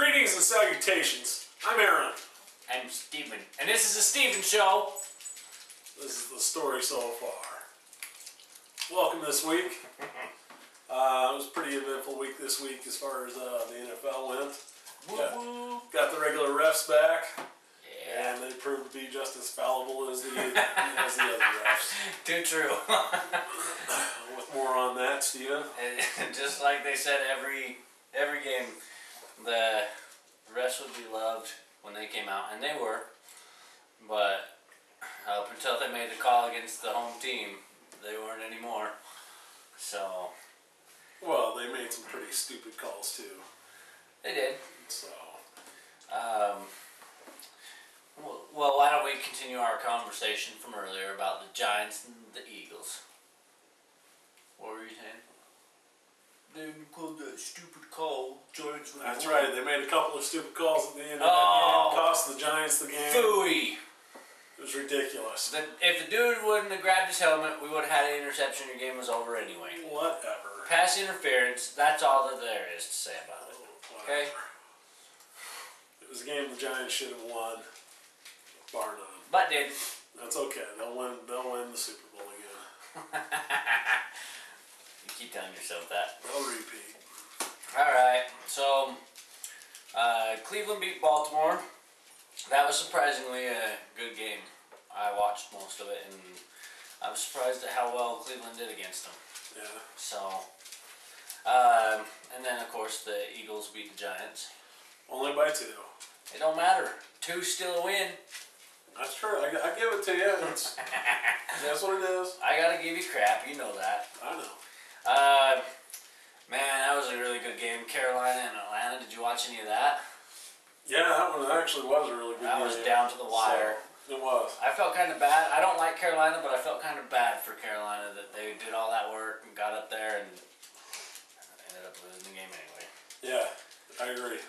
Greetings and salutations. I'm Aaron. I'm Steven. And this is the Steven Show. This is the story so far. Welcome this week. It was a pretty eventful week this week as far as the NFL went. Got the regular refs back. Yeah. And they proved to be just as fallible as the other refs. Too true. With more on that, Steven. And just like they said every game, the refs would be loved when they came out, and they were. But up until they made the call against the home team, they weren't anymore. So. Well, they made some pretty stupid calls too. They did. So. Well, why don't we continue our conversation from earlier about the Giants and the Eagles? What were you saying? They called that stupid call. Giants. That's right. They made a couple of stupid calls at the end of that game. Cost the Giants the game. Phooey. It was ridiculous. If the dude wouldn't have grabbed his helmet, we would have had an interception. Your game was over anyway. Whatever. Pass interference. That's all that there is to say about it. Okay. It was a game the Giants should have won, bar none. But did. That's okay. They'll win the Super Bowl again. You keep telling yourself that. They'll repeat. All right. So Cleveland beat Baltimore. That was surprisingly a good game. I watched most of it, and I was surprised at how well Cleveland did against them. Yeah. So, and then of course the Eagles beat the Giants. Only by 2. It don't matter. 2's still a win. That's true. I give it to you. That's what it is. I gotta give you crap. You know that. I know. Man, that was a really good game. Carolina and Atlanta. Did you watch any of that? Yeah, that one actually was a really good game. That was down to the wire. So, it was. I felt kind of bad. I don't like Carolina, but I felt kind of bad for Carolina that they did all that work and got up there and ended up losing the game anyway. Yeah, I agree.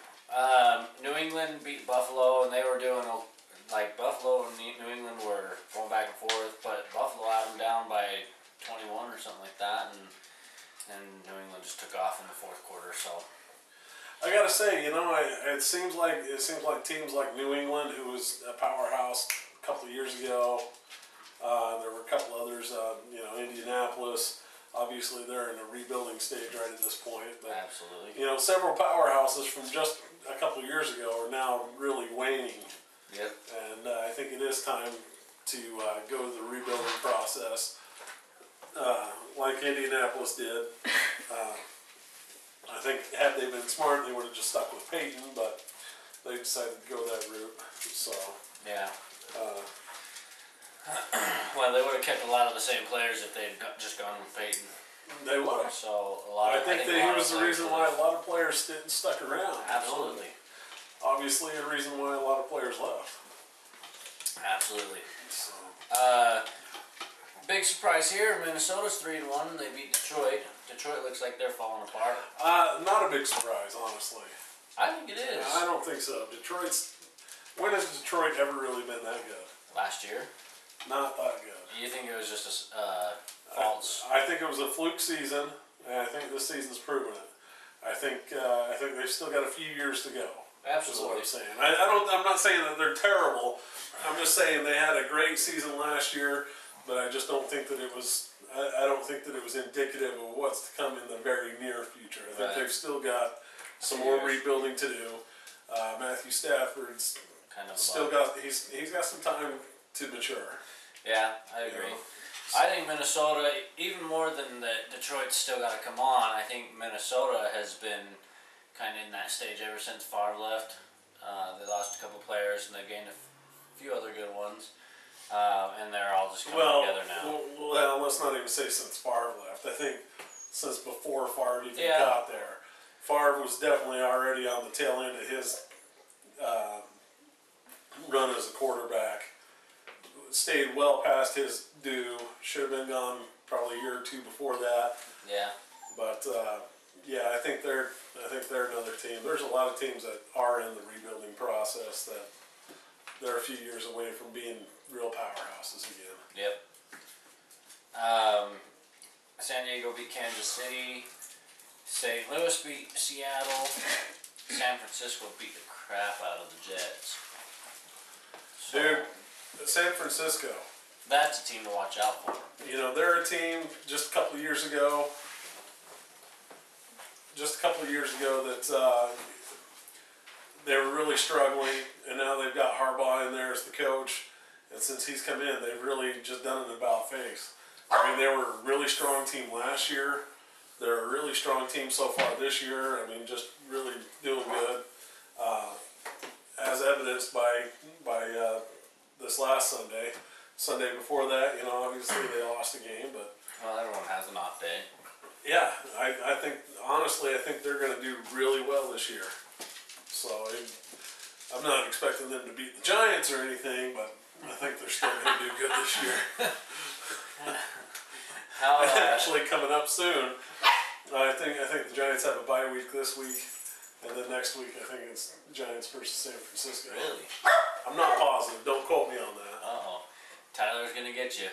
New England beat Buffalo, and they were doing like Buffalo and New England were going back and forth, but Buffalo had them down by 21 or something like that, and New England just took off in the fourth quarter. So I gotta say, it seems like teams like New England, who was a powerhouse a couple of years ago. There were a couple others, Indianapolis. Obviously, they're in a rebuilding stage right at this point. But, absolutely. Several powerhouses from just a couple of years ago are now really waning. Yep. And I think it is time to go to the rebuilding process, like Indianapolis did. I think had they been smart, they would have just stuck with Peyton, but they decided to go that route. So yeah. Well, they would have kept a lot of the same players if they had just gone with Peyton. They would have. So I think he was the reason why a lot of players stuck around. Absolutely. Obviously, a reason why a lot of players left. Absolutely. So. Big surprise here. Minnesota's 3-1. They beat Detroit. Detroit looks like they're falling apart. Not a big surprise, honestly. I think it is. I don't think so. When has Detroit ever really been that good? Last year. Not that good. You think it was just a false? I think it was a fluke season, and I think this season's proven it. I think they've still got a few years to go. Absolutely. Is what I'm saying. I'm not saying that they're terrible. I'm just saying they had a great season last year, but I just don't think that it was. I don't think that it was indicative of what's to come in the very near future. I think they've still got some more rebuilding to do. Matthew Stafford's kind of still got. He's got some time to mature. Yeah, I agree. I think Minnesota, even more than Detroit's still got to come on, I think Minnesota has been kind of in that stage ever since Favre left. They lost a couple players and they gained a few other good ones. And they're all just coming together now. Well, let's not even say since Favre left. I think since before Favre even got there. Favre was definitely already on the tail end of his run as a quarterback. Stayed well past his due. Should have been gone probably a year or two before that. Yeah. But I think they're another team. There's a lot of teams that are in the rebuilding process that they're a few years away from being real powerhouses again. Yep. San Diego beat Kansas City. St. Louis beat Seattle. San Francisco beat the crap out of the Jets. So, Dude, San Francisco. that's a team to watch out for. You know, they're a team just a couple of years ago. That they were really struggling, and now they've got Harbaugh in there as the coach. And since he's come in, they've really just done an about face. I mean, they were a really strong team last year. They're a really strong team so far this year. I mean, just really doing good, as evidenced by this last Sunday. Sunday before that, you know, obviously they lost the game, but Well, everyone has an off day. yeah, I think honestly, I think they're going to do really well this year. So I'm not expecting them to beat the Giants or anything, but I think they're still going to do good this year. How? Actually, coming up soon, I think the Giants have a bye week this week, and then next week I think it's Giants versus San Francisco. Really? I'm not positive. Don't quote me on that. Uh-oh. Tyler's gonna get you.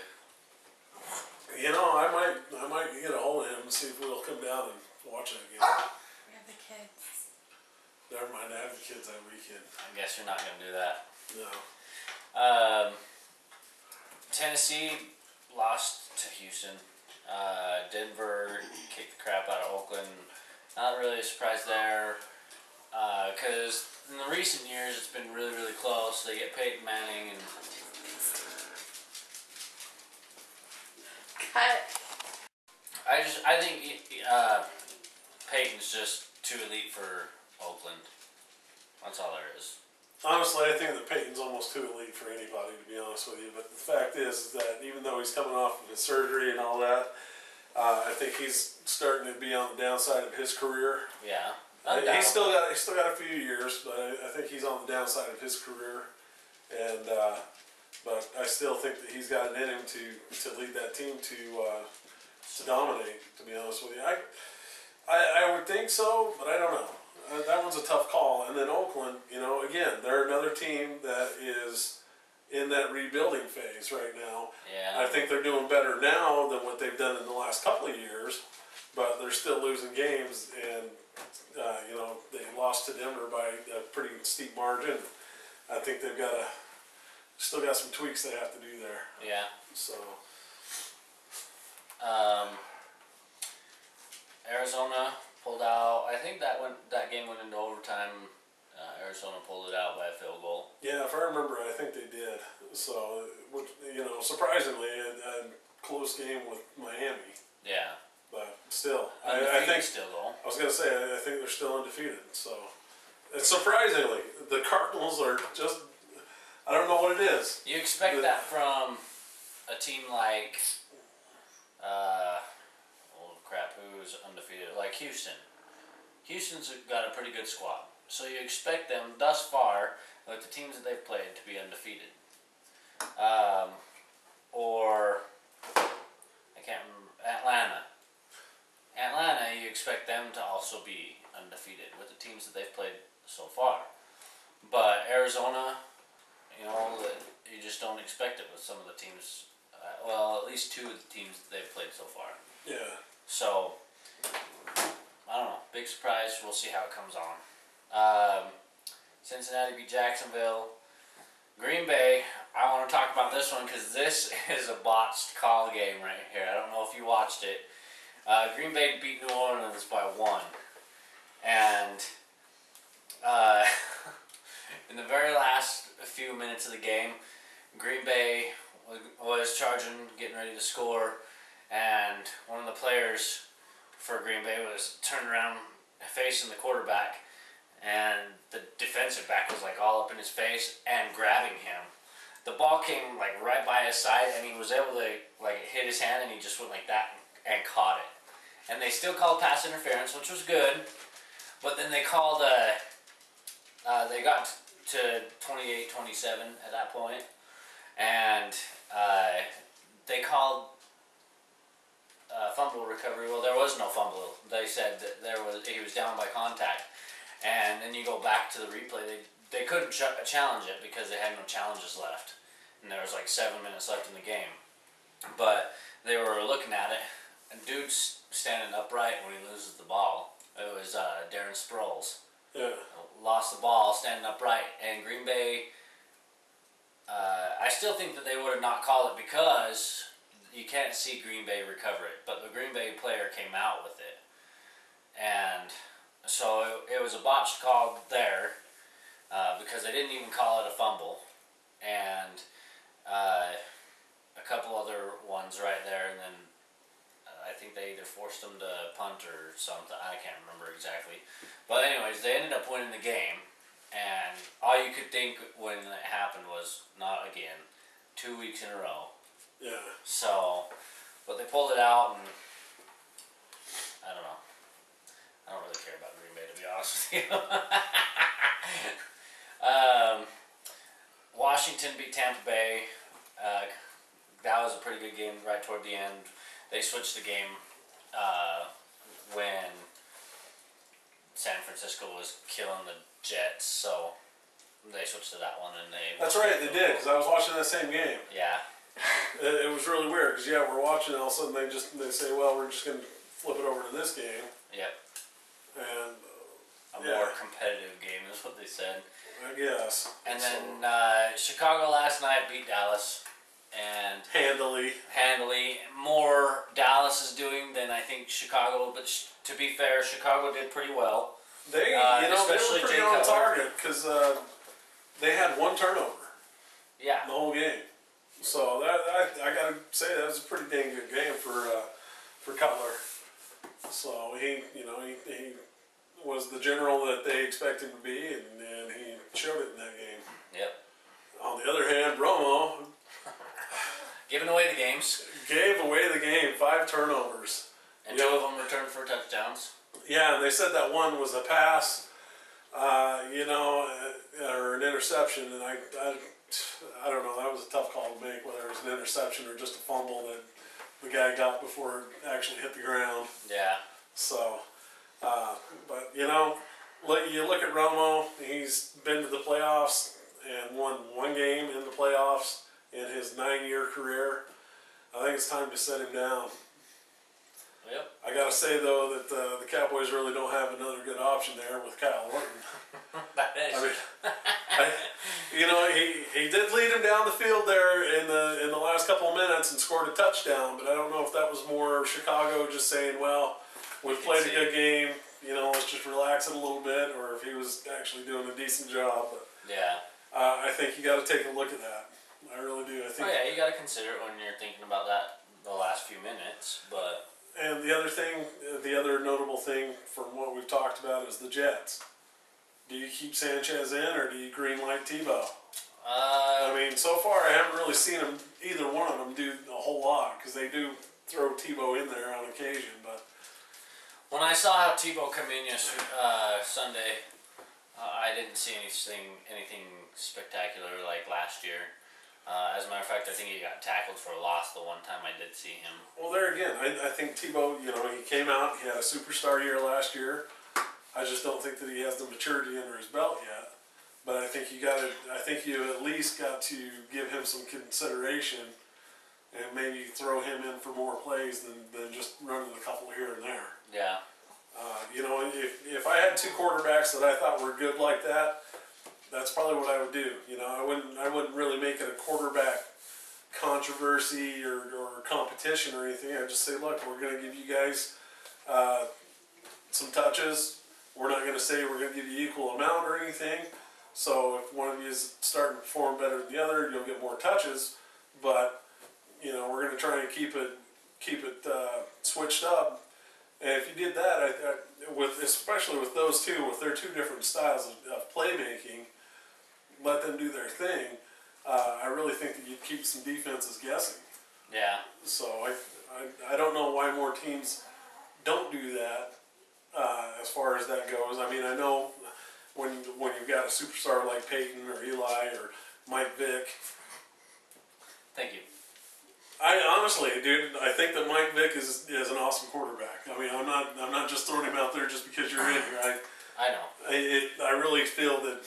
You know, I might get a hold of him and see if we'll come down and watch it again. We have the kids. Never mind, I have the kids that weekend. I guess you're not gonna do that. No. Tennessee lost to Houston. Denver kicked the crap out of Oakland. Not really a surprise there, because in the recent years it's been really, really close. They get Peyton Manning and Cut. I think Peyton's just too elite for Oakland. That's all there is. Honestly, I think that Peyton's almost too elite for anybody, to be honest with you. But the fact is that even though he's coming off of his surgery and all that, I think he's starting to be on the downside of his career. Yeah. He's still got a few years, but I think he's on the downside of his career. And but I still think that he's got it in him to lead that team to dominate. To be honest with you, I would think so, but I don't know. That one's a tough call. And then Oakland, you know, again, they're another team that is in that rebuilding phase right now. Yeah. I think they're doing better now than what they've done in the last couple of years, but they're still losing games. And you know, they lost to Denver by a pretty steep margin. I think they've still got some tweaks they have to do there. Yeah. So. Arizona pulled out. I think that game went into overtime. Arizona pulled it out by a field goal. Yeah, if I remember, I think they did. So, you know, surprisingly, a close game with Miami. Yeah. But still, I Undefeated think still though. I was gonna say I think they're still undefeated. So, and surprisingly, the Cardinals are just. I don't know what it is. You expect that from a team like, oh crap, who's undefeated? Like Houston. Houston's got a pretty good squad. So you expect them, thus far, with the teams that they've played, to be undefeated. Or, I can't remember, Atlanta. Atlanta, you expect them to also be undefeated with the teams that they've played so far. But Arizona, you know, you just don't expect it with some of the teams. Well, at least two of the teams that they've played so far. Yeah. So, I don't know. Big surprise. We'll see how it comes on. Cincinnati beat Jacksonville. Green Bay, I want to talk about this one because this is a botched call game right here. I don't know if you watched it. Green Bay beat New Orleans by 1. And in the very last few minutes of the game, Green Bay was charging, getting ready to score, and one of the players for Green Bay was turned around facing the quarterback, and the defensive back was like all up in his face and grabbing him. The ball came like right by his side, and he was able to like hit his hand, and he just went like that and caught it. And they still called pass interference, which was good, but then they called they got to 28-27 at that point, and they called fumble recovery. Well, there was no fumble. They said that he was down by contact, and then you go back to the replay. They couldn't challenge it because they had no challenges left, and there was like 7 minutes left in the game. But they were looking at it, and dude's standing upright when he loses the ball. It was Darren Sproles. Yeah. Lost the ball standing upright, and Green Bay. I still think that they would have not called it because you can't see Green Bay recover it, but the Green Bay player came out with it, and so it was a botched call there because they didn't even call it a fumble, and a couple other ones right there, and then I think they either forced them to punt or something. I can't remember exactly, but anyways, they ended up winning the game. And all you could think when it happened was, not again, 2 weeks in a row. Yeah. So, but they pulled it out, and I don't know. I don't really care about Green Bay, to be honest with you. Washington beat Tampa Bay. That was a pretty good game right toward the end. They switched the game when San Francisco was killing the Jets, so they switched to that one, and they. That's right, they did, because I was watching that same game. Yeah. It was really weird, because we're watching, and all of a sudden they say, well, we're just going to flip it over to this game. Yep. And a more competitive game is what they said. I guess. And then Chicago last night beat Dallas, and handily. More Dallas is doing than I think Chicago, but to be fair, Chicago did pretty well. They, they especially were pretty Jay on Cutler. target, because they had one turnover Yeah. the whole game. So that I gotta say that was a pretty dang good game for Cutler. So he was the general that they expected him to be, and he showed it in that game. Yep. On the other hand, Romo Giving away the games. gave away the game, 5 turnovers. And 2 of them returned for touchdowns. Yeah, and they said that one was a pass, or an interception, and I don't know, that was a tough call to make, whether it was an interception or just a fumble that the guy got before it actually hit the ground. Yeah. So, but you look at Romo, he's been to the playoffs and won 1 game in the playoffs in his 9-year career. I think it's time to set him down. Yep. I gotta say though that the Cowboys really don't have another good option there with Kyle Orton. That is. I mean, he did lead him down the field there in the last couple of minutes and scored a touchdown, but I don't know if that was more Chicago just saying, well, we've played a good game, let's just relax it a little bit, or if he was actually doing a decent job. But Yeah. I think you got to take a look at that. I really do. I think. Oh yeah, you got to consider it when you're thinking about that the last few minutes, but. And the other notable thing from what we've talked about is the Jets. Do you keep Sanchez in, or do you greenlight Tebow? I mean, so far I haven't really seen them, either one of them, do a whole lot, because they do throw Tebow in there on occasion. But when I saw how Tebow come in yesterday, Sunday, I didn't see anything spectacular like last year. As a matter of fact, I think he got tackled for a loss the one time I did see him. well, there again, I think Tebow, he came out, he had a superstar year last year. I just don't think that he has the maturity under his belt yet. But I think you at least got to give him some consideration and maybe throw him in for more plays than just running a couple here and there. Yeah. If I had 2 quarterbacks that I thought were good like that, that's probably what I would do. I wouldn't really make it a quarterback controversy or competition or anything. I'd just say, look, we're going to give you guys some touches. We're not going to say we're going to give you equal amount or anything. So if one of you is starting to perform better than the other, you'll get more touches. But we're going to try and keep it switched up. And if you did that, especially with those two, with their 2 different styles of playmaking, let them do their thing. I really think that you'd keep some defenses guessing. Yeah. So I don't know why more teams don't do that as far as that goes. I mean, I know when you've got a superstar like Peyton or Eli or Mike Vick. Thank you. I honestly, dude, I think that Mike Vick is an awesome quarterback. I mean, I'm not just throwing him out there just because you're in here. I know. I really feel that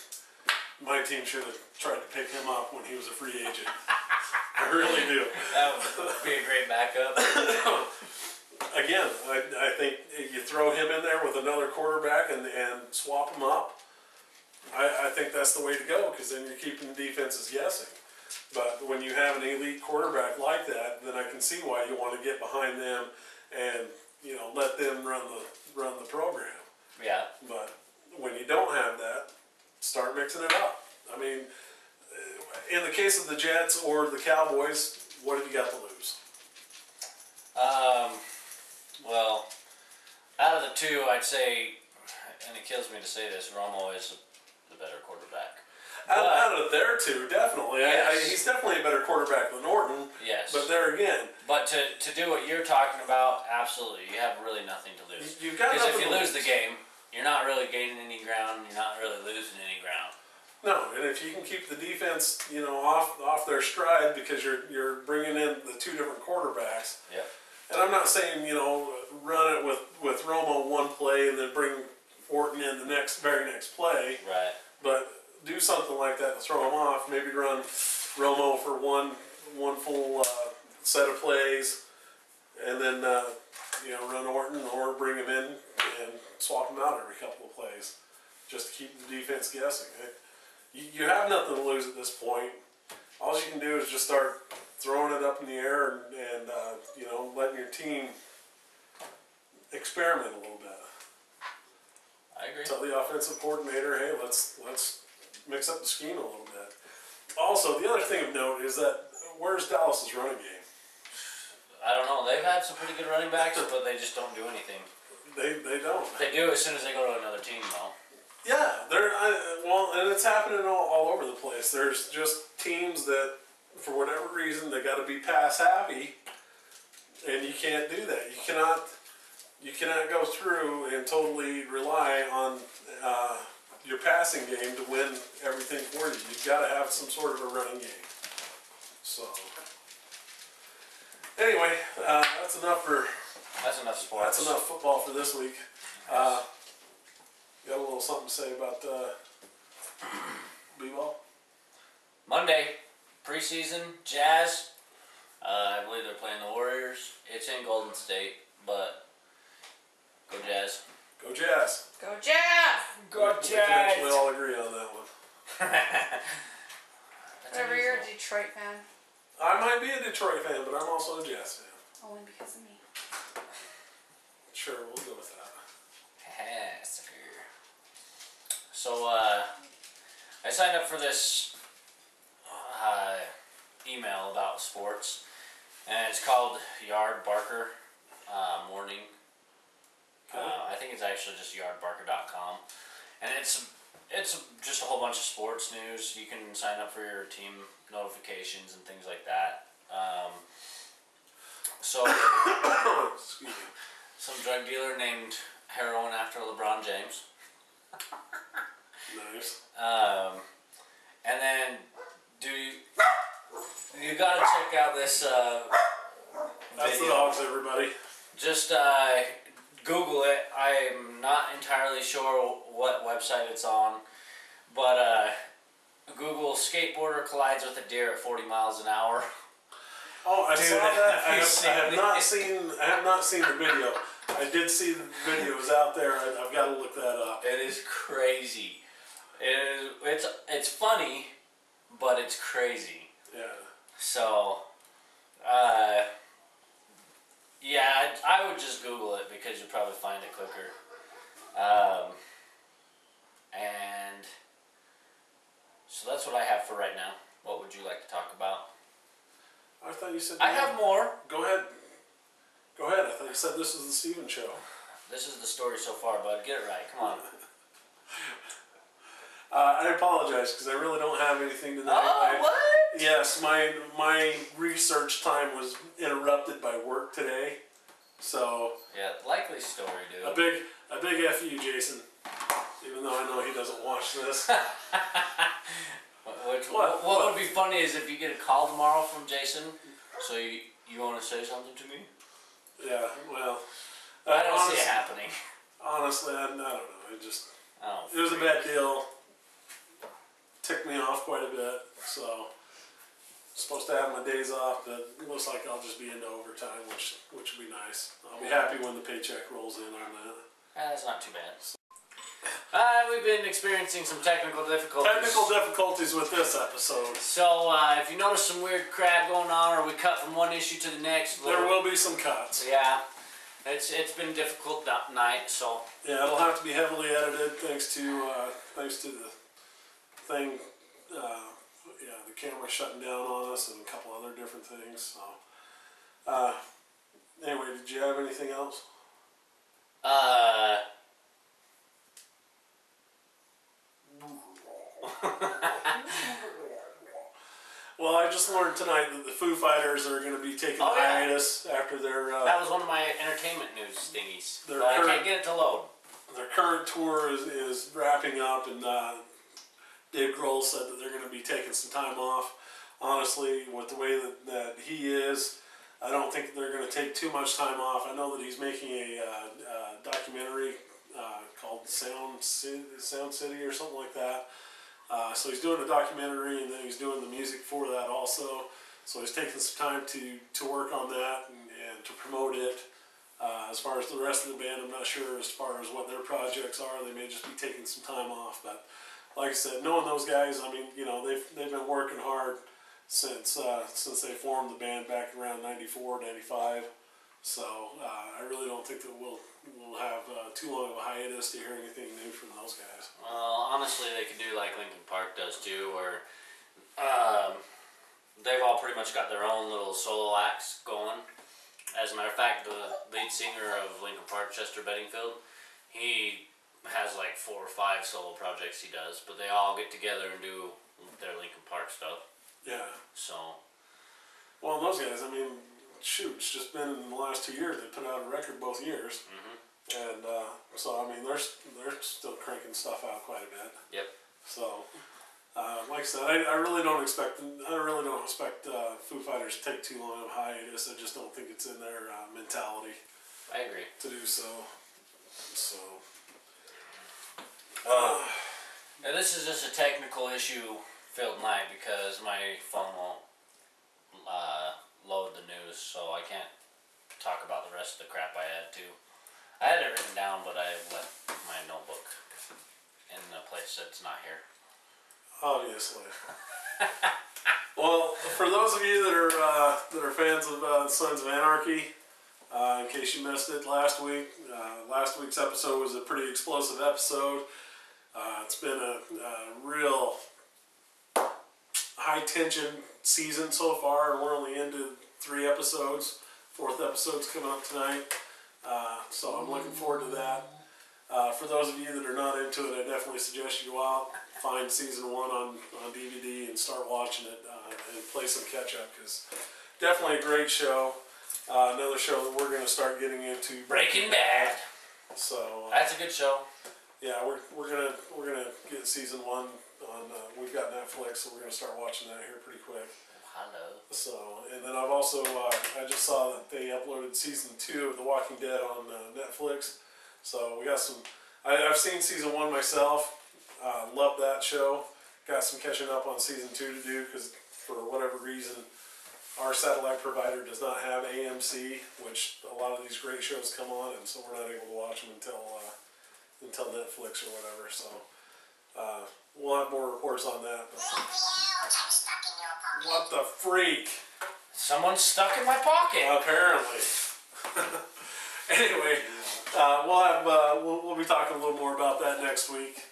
my team should have tried to pick him up when he was a free agent. I really do. That would be a great backup. again, I think you throw him in there with another quarterback and swap them up. I think that's the way to go, because then you're keeping defenses guessing. But when you have an elite quarterback like that, then I can see why you want to get behind them and let them run the program. Yeah. But when you don't have that, start mixing it up. I mean, in the case of the Jets or the Cowboys, what have you got to lose? Well, out of the two, I'd say, and it kills me to say this, Romo is the better quarterback. Out of their two, definitely. Yes. He's definitely a better quarterback than Orton. Yes. But there again. But to do what you're talking about, absolutely, you have really nothing to lose. You've got Because nothing if you to lose the game, you're not really gaining any ground. You're not really losing any ground. No, and if you can keep the defense, off their stride, because you're bringing in the two different quarterbacks. Yep. And I'm not saying run it with Romo one play and then bring Orton in the very next play. Right. But do something like that to throw him off. Maybe run Romo for one full set of plays, and then run Orton, or bring him in and swap him out every couple of plays, just to keep the defense guessing. You have nothing to lose at this point. All you can do is just start throwing it up in the air and letting your team experiment a little bit. I agree. Tell the offensive coordinator, hey, let's mix up the scheme a little bit. Also, the other thing of note is that where's Dallas's running game? I don't know. They've had some pretty good running backs, but they just don't do anything. They don't. They do as soon as they go to another team, though. Yeah, and it's happening all over the place. There's just teams that, for whatever reason, they got to be pass happy, and you can't do that. You cannot go through and totally rely on your passing game to win everything for you. You've got to have some sort of a running game. So, anyway, that's enough sports. That's enough football for this week. Got a little something to say about B-ball? Monday, preseason, Jazz. I believe they're playing the Warriors. It's in Golden State, but go Jazz. Go Jazz. Go Jazz! We can actually all agree on that one. Whatever, you're a Detroit fan. I might be a Detroit fan, but I'm also a Jazz fan. Only because of me. Sure, we'll go with that. So, I signed up for this email about sports, and it's called Yard Barker Morning. I think it's actually just yardbarker.com, and it's just a whole bunch of sports news. You can sign up for your team notifications and things like that. So, Excuse me. some drug dealer named heroin after LeBron James. Nice. And then you gotta check out this That's video. the dogs, everybody. Just Google it. I'm not entirely sure what website it's on, but Google skateboarder collides with a deer at 40 miles an hour. Oh, I Dude, saw that. I have you have not seen the video. I did see the video. It was out there. I've got to look that up. It is crazy. It's funny, but it's crazy. Yeah. So, yeah, I would just Google it because you'll probably find it quicker. And so that's what I have for right now. What would you like to talk about? I thought you said. I have more. Go ahead. Go ahead. I thought you said this was the Steven show. This is the story so far, bud. Get it right. Come on. I apologize because I really don't have anything tonight. Oh, what? Yes, my research time was interrupted by work today, so Yeah, likely story, dude. a big F you, Jason. Even though I know he doesn't watch this. What would be funny is if you get a call tomorrow from Jason, so you want to say something to me? Yeah, well, I don't see it happening. Honestly, I don't know. Oh, It was a bad deal. Ticked me off quite a bit. So supposed to have my days off, but it looks like I'll just be into overtime, which would be nice. I'll be happy when the paycheck rolls in on that. That's not too bad. We've been experiencing some technical difficulties. Technical difficulties with this episode. So if you notice some weird crap going on, or we cut from one issue to the next, There will be some cuts. Yeah, it's been a difficult night. So Yeah, it'll have to be heavily edited thanks to the thing. The camera shutting down on us and a couple other different things. So, anyway, did you have anything else? Well, I just learned tonight that the Foo Fighters are going to be taking a hiatus after their. That was one of my entertainment news thingies. Their But I can't get it to load. Their current tour is wrapping up, and Dave Grohl said that they're going to be taking some time off. Honestly, with the way that he is, I don't think they're going to take too much time off. I know that he's making a documentary called Sound City or something like that. So he's doing a documentary, and then he's doing the music for that also. So he's taking some time to work on that and to promote it. As far as the rest of the band, I'm not sure as far as what their projects are. They may just be taking some time off. But like I said, knowing those guys, I mean, you know, they've been working hard since they formed the band back around 94, 95. So I really don't think that we'll have too long of a hiatus to hear anything new from those guys. Well, honestly, they could do like Linkin Park does too, where they've all pretty much got their own little solo acts going. As a matter of fact, the lead singer of Linkin Park, Chester Benningfield, he has like 4 or 5 solo projects he does, but they all get together and do their Linkin Park stuff. Yeah. So. Well, those guys, I mean, shoot, it's just been in the last 2 years. They put out a record both years. Mm-hmm. And so, I mean, they're still cranking stuff out quite a bit. Yep. So, like I said, I really don't expect Foo Fighters to take too long of a hiatus. I just don't think it's in their mentality. I agree. To do so. So. And this is just a technical issue filled night because my phone won't load the news, so I can't talk about the rest of the crap I had to. I had it written down, but I left my notebook in a place that's not here. Obviously. Well, for those of you that are fans of Sons of Anarchy, in case you missed it last week, last week's episode was a pretty explosive episode. It's been a real high tension season so far, and we're only into 3 episodes. 4th episode's coming up tonight, so I'm looking forward to that. For those of you that are not into it, I definitely suggest you go out, find season 1 on DVD and start watching it and play some catch up, because definitely a great show. Another show that we're going to start getting into, Breaking Bad. So That's a good show. yeah, we're gonna get season 1 on. We've got Netflix, so we're gonna start watching that here pretty quick. Hello. So, and then I've also I just saw that they uploaded season 2 of The Walking Dead on Netflix. So we got some. I've seen season 1 myself. Love that show. Got some catching up on season 2 to do because for whatever reason our satellite provider does not have AMC, which a lot of these great shows come on, and so we're not able to watch them until Netflix or whatever. So we'll have more reports on that. What the freak? Someone's stuck in my pocket. Apparently. Anyway, we'll be talking a little more about that next week.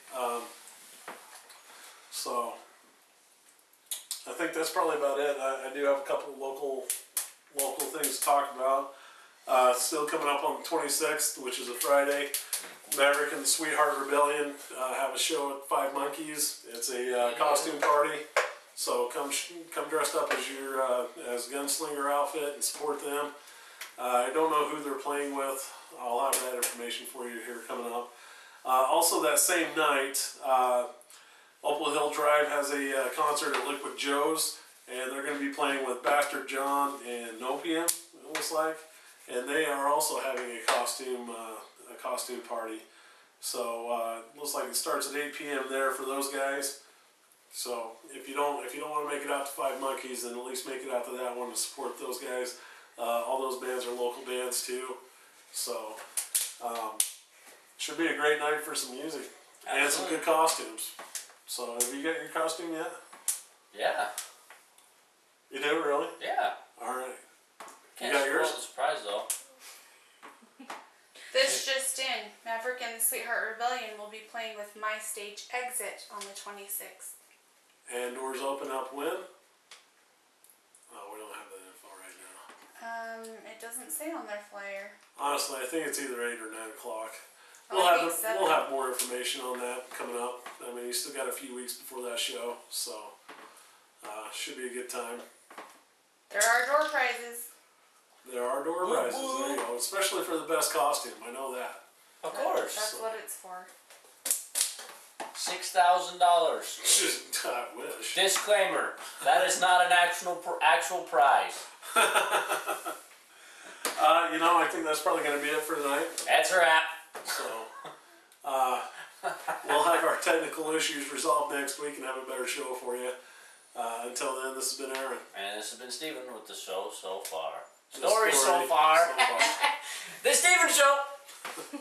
So I think that's probably about it. I do have a couple of local things to talk about. Still coming up on the 26th, which is a Friday. Maverick and the Sweetheart Rebellion have a show at Five Monkeys. It's a costume party, so come dressed up as Gunslinger outfit and support them. I don't know who they're playing with. I'll have that information for you here coming up. Also that same night, Opal Hill Drive has a concert at Liquid Joe's, and they're going to be playing with Bastard John and Nopium, it looks like, and they are also having a costume party. So looks like it starts at 8 p.m. there for those guys. So if you don't want to make it out to Five Monkeys, then at least make it out to that one to support those guys. All those bands are local bands too, so should be a great night for some music and some good costumes. So have you got your costume yet? Yeah. You do, really? Yeah. All right. Can't got spoil yours? the surprise though. This just in. Maverick and the Sweetheart Rebellion will be playing with My Stage Exit on the 26th. And doors open up when? Oh, we don't have that info right now. It doesn't say on their flyer. Honestly, I think it's either 8 or 9 o'clock. Oh, I think 7. We'll have more information on that coming up. I mean, you still got a few weeks before that show, so should be a good time. There are door prizes. There are door Woo prizes, woo. there you go. Especially for the best costume, I know that. Of course. That's what it's for. $6,000. I wish. Disclaimer: that is not an actual prize. I think that's probably going to be it for tonight. That's a wrap. So, we'll have our technical issues resolved next week and have a better show for you. Until then, this has been Aaron. And this has been Steven with the show so far. The Story so far. so far. The Steven Show.